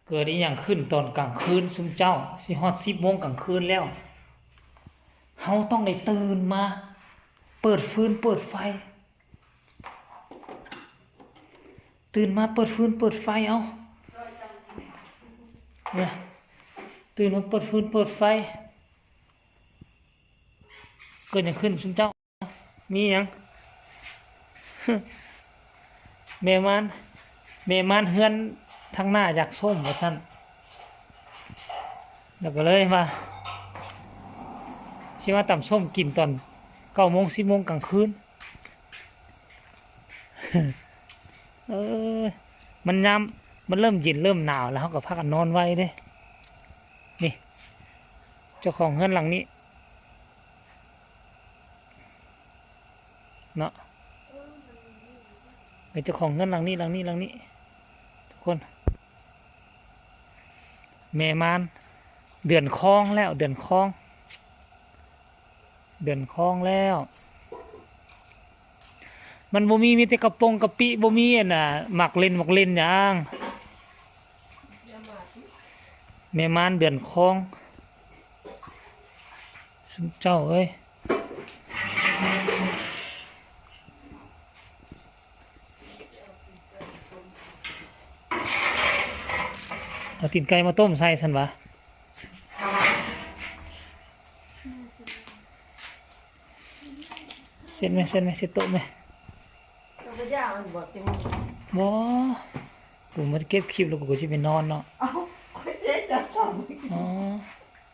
เกิดอีหยังขึ้นตอนกลางคืนซุมเจ้าสิฮอด10 โมงกลางคืนแล้วเฮาต้องได้ตื่นมาเปิดฟืนเปิดไฟตื่นมาเปิดฟืนเปิดไฟเอาเนี่ยตื่นมาเปิดฟืนเปิดไฟเกิดหยังขึ้นซุมเจ้ามีหยัง แม่มานเฮือนทางหน้าอยากส้มว่าซั่นแล้วก็เลยมาสิมาตำส้มกินตอน9 โมง 10 โมงกลางคืน เออมันยามมันเริ่มเย็นเริ่มหนาวแล้วเขาก็พากันนอนไว้เด้นี่เจ้าของเฮือนหลังนี้เนาะเป็นเจ้าของเฮือนหลังนี้ทุกคนแม่มานเดือนคองแล้วเดือนคองแล้ว มันบ่มีแต่กระปงกะปิบ่มีอันน่ะหมักเล่นหยังแม่มานเดือนคองซุมเจ้าเอ้ยเอาตีนไก่มาต้มใส่ซั่นวะเสร็จไหมเสร็จโต๊ะไหมบ่กูมาเก็บคลิปแล้วกูก็สิไปนอนเนาะเอ้าค่อยเสียจังอ๋อ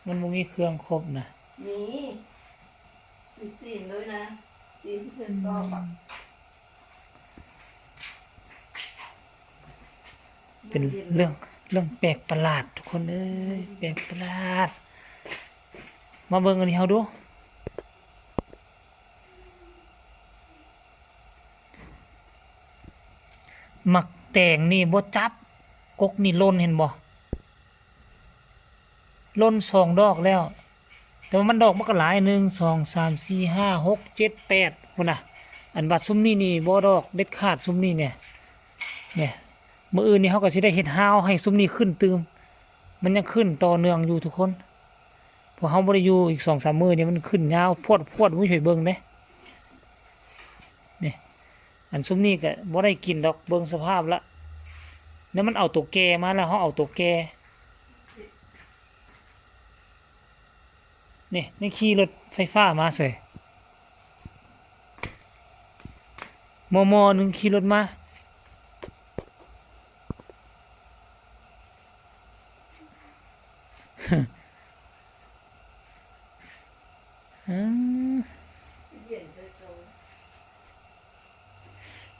มันบ่มีเครื่องครบนะมีตีนด้วยนะตีนที่เธอชอบอ่ะเป็นเรื่องแปลกประหลาดทุกคนเอ้ยแปลกประหลาดมาเบิ่งอันนี้เฮาดูหมักแตงนี่บ่จับกกนี่ล่นเห็นบ่ล่น2 ดอกแล้วแต่ว่ามันดอกมันก็หลาย1 2 3 4 5 6 7 8พุ่นน่ะอันบัดซุมนี้นี่บ่ดอกเด็ดขาดซุมนี้เนี่ยมื้ออื่นนี่เฮาก็สิได้เฮ็ดฮาวให้ซุมนี้ขึ้นตืมมันยังขึ้นต่อเนื่องอยู่ทุกคนเพราะเฮาบ่ได้อยู่อีก 2-3 มื้อนี่มันขึ้นยาวพวดบ่ช่วยเบิ่งเด้นี่อันซุมนี้ก็บ่ได้กินดอกเบิ่งสภาพละแล้วมันเอาตัวแก่มาแล้วเฮาเอาตัวแก่นี่ขี่รถไฟฟ้ามาเสยมอนึงขี่รถมา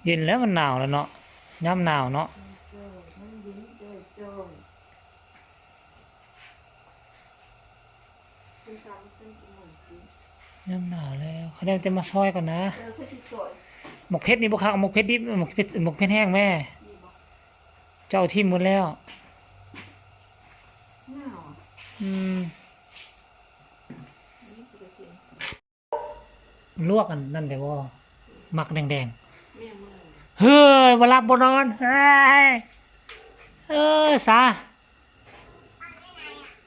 เย็นแล้วมันหนาวแล้วเนาะยามหนาวเนาะยามหนาวแล้วเขาจะมาซอยก่อนนะหมกเพชรนี่บ่คักหมกเพชรดิบหมกเพชรแห้งแม่เจ้าทิ่มหมดแล้วลวกกันนั่นแต่ว่าหมักแดงๆเฮ้ยบ่หลับบ่นอนเฮ้ยสา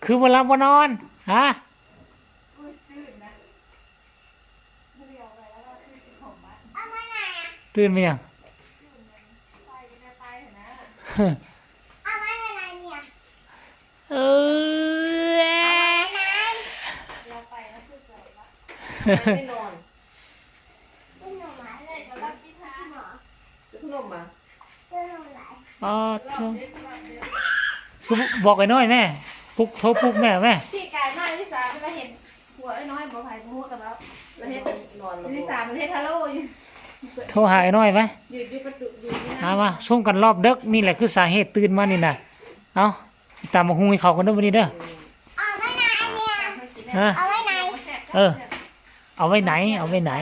คือบ่หลับบ่นอนฮะตื่นไหมยังเอาไว้ในไหนเนี่ยเออเราไปแล้วคือเกิดว่าไม่นอน เป็นหนูหมาเลย มารับพี่ทาหมอ ซื้อขนมมา เป็นหนูไหน อ๋อคือบอกไอ้น้อยแม่ปลุกโทรปลุกแม่พี่กายมากที่สามเราเห็นหัวไอ้น้อยบ่ไผ่หัวกับเราเราเห็นนอนที่สามเราเห็นฮัลโหลอยู่โทรหาไอ้น้อยไหมอยู่ประตูอยู่นี่มาซุ่มกันรอบดึกนี่แหละคือสาเหตุตื่นมานี่นะเอาตามมาหุงให้เขากันเด้อวันนี้เด้อเอาไว้ไหนเนี่ยฮะเอาไว้ไหนเอาไว้ไหน